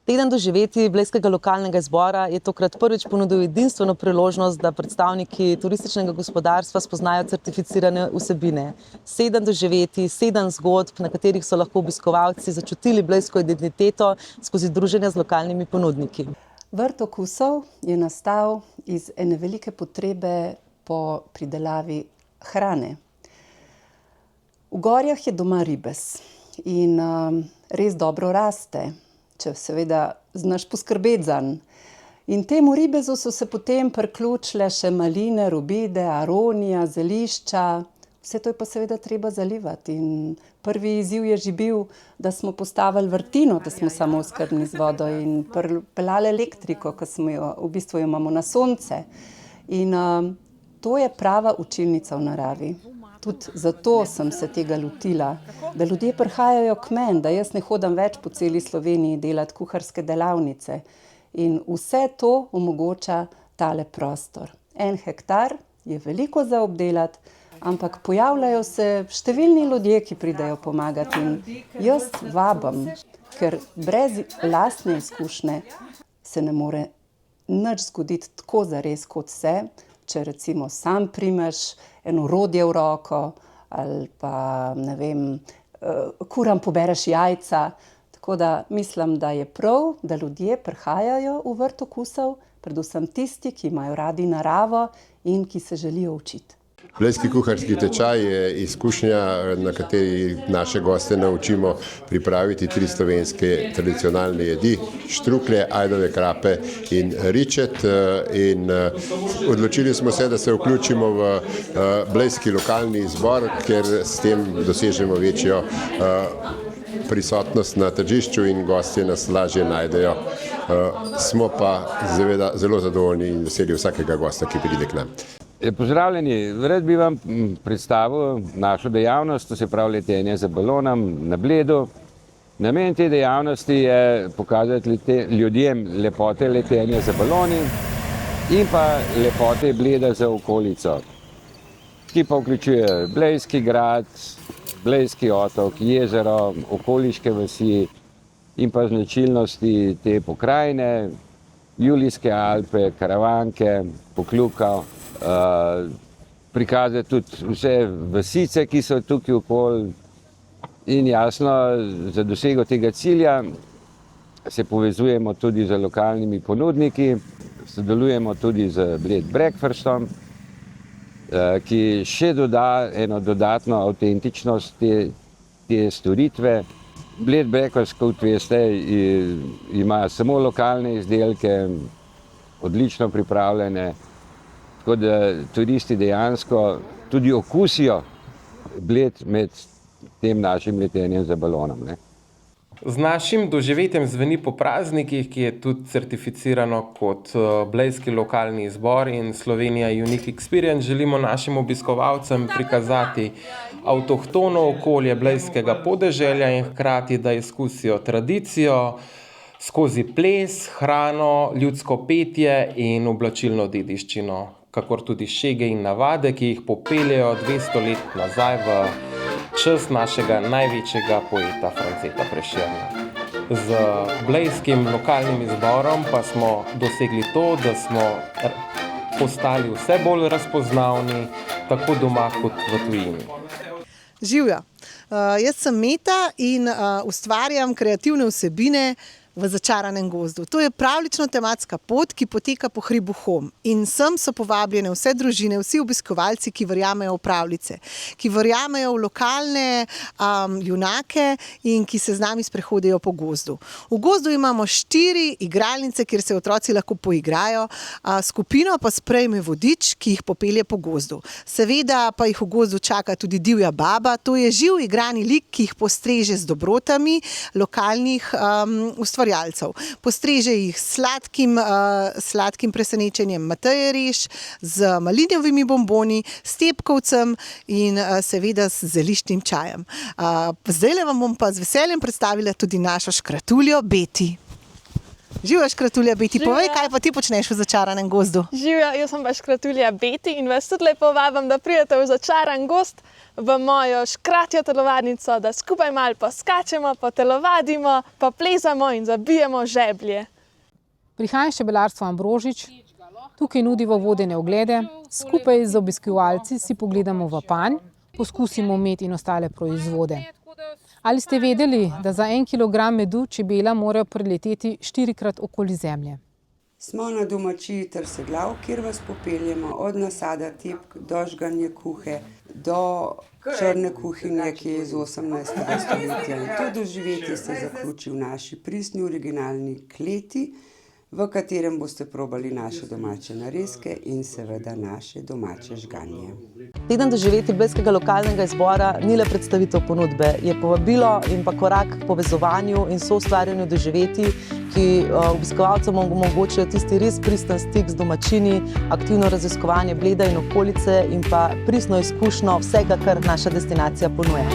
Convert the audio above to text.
Teden doživetij Blejskega lokalnega zbora je tokrat prvič ponudil edinstveno priložnost, da predstavniki turističnega gospodarstva spoznajo certificirane vsebine. 7 doživetij, 7 zgodb, na katerih so lahko obiskovalci začutili blejsko identiteto skozi druženja z lokalnimi ponudniki. Vrt okusov je nastal iz ene velike potrebe po pridelavi hrane. V gorjah je doma ribez in res dobro raste, če seveda znaš poskrbeti zanj. In temu ribezu so se potem priključile še maline, robide, aronija, zelišča. Vse to je pa seveda treba zalivati. In prvi izziv je že bil, da smo postavili vrtino, da smo samooskrbni z vodo in peljali elektriko, ko smo jo, v bistvu jo imamo na sonce. In to je prava učilnica v naravi. Tudi zato sem se tega lotila, da ljudje prihajajo k meni, da jaz ne hodim več po celi Sloveniji delati kuharske delavnice. In vse to omogoča tale prostor. 1 hektar je veliko za obdelati, ampak pojavljajo se številni ljudje, ki pridejo pomagati. In jaz vabim, ker brez lastne izkušnje se ne more nič zgoditi tako zares kot se, če recimo sam primeš eno orodje v roko ali pa, ne vem, kuram pobereš jajca. Tako da mislim, da je prav, da ljudje prihajajo v Vrt okusov, predvsem tisti, ki imajo radi naravo in ki se želijo učiti. Blejski kuharski tečaj je izkušnja, na kateri naše goste naučimo pripraviti 3 slovenske tradicionalne jedi: štruklje, ajdove krape in ričet. In odločili smo se, da se vključimo v blejski lokalni zbor, ker s tem dosežemo večjo prisotnost na tržišču in gostje nas lažje najdejo. Smo pa zelo zadovoljni in veseli vsakega gosta, ki pride k nam. Pozdravljeni, rad bi vam predstavil našo dejavnost, to se pravi letenje z balonom na Bledu. Namen te dejavnosti je pokazati ljudem lepote letenja z baloni in pa lepote Bleda za okolico, ki pa vključuje Blejski grad, Blejski otok, jezero, okoliške vasi in pa značilnosti te pokrajine, Julijske Alpe, Karavanke, Pokljuka. Prikazati tudi vse vasice, ki so tukaj okoli, in jasno, za dosego tega cilja se povezujemo tudi z lokalnimi ponudniki, sodelujemo tudi z Bled Breakfastom, ki še doda eno dodatno avtentičnost te storitve. Bled Breakfast, kot veste, ima samo lokalne izdelke, odlično pripravljene, tako da turisti dejansko tudi okusijo Bled med tem našim letenjem z balonom. Z našim doživetjem zveni po praznikih, ki je tudi certificirano kot Blejski lokalni zbor in Slovenija Unique Experience, želimo našim obiskovalcem prikazati avtohtono okolje blejskega podeželja in hkrati, da izkusijo tradicijo skozi ples, hrano, ljudsko petje in oblačilno dediščino, kakor tudi šege in navade, ki jih popeljejo 200 let nazaj v čas našega največjega poeta Franceta Prešerna. Z blejskim lokalnim zborom pa smo dosegli to, da smo postali vse bolj razpoznavni, tako doma kot v tujini. Živjo, jaz sem Meta in ustvarjam kreativne vsebine v Začaranem gozdu. To je pravljično tematska pot, ki poteka po hribu Hom. In sem so povabljene vse družine, vsi obiskovalci, ki verjamejo v pravljice, ki verjamejo v lokalne junake in ki se z nami sprehodijo po gozdu. V gozdu imamo 4 igralnice, kjer se otroci lahko poigrajo, skupino pa sprejme vodič, ki jih popelje po gozdu. Seveda pa jih v gozdu čaka tudi divja baba, to je živ igrani lik, ki jih postreže z dobrotami lokalnih ustvarjalcev. Postreže jih s sladkim presenečenjem Mateje Reš, z malinjevimi bomboni, s tepkovcem in seveda z zeliščnim čajem. Zdajle vam bom pa z veseljem predstavila tudi našo škratuljo Beti. Živijo Škratulja Beti, povej, kaj pa ti počneš v začaranem gozdu? Živijo, jaz sem pa Škratulja Beti in vas tudi lepo vabim, da pridete v začaran gozd v mojo škratjo telovadnico, da skupaj malo poskačemo, potelovadimo, pa plezamo in zabijemo žeblje. Prihajam iz čebelarstva Ambrožič, tukaj nudimo vodene oglede, skupaj z obiskovalci si pogledamo v panj, poskusimo med in ostale proizvode. Ali ste vedeli, da za 1 kilogram medu čebela morajo preleteti 4-krat okoli Zemlje? Smo na domačiji Trseglav, kjer vas popeljemo od nasada tepk do žganje kuhe, do črne kuhinje, ki je iz 18. stoletja. In to doživetje se zaključi v naši pristni originalni kleti, v katerem boste probali naše domače narezke in seveda naše domače žganje. Teden doživetij Blejskega lokalnega izbora ni le predstavitev ponudbe, je povabilo in pa korak k povezovanju in soustvarjanju doživetij, ki obiskovalcem omogočajo tisti res pristen stik z domačini, aktivno raziskovanje Bleda in okolice in pa pristno izkušnjo vsega, kar naša destinacija ponuja.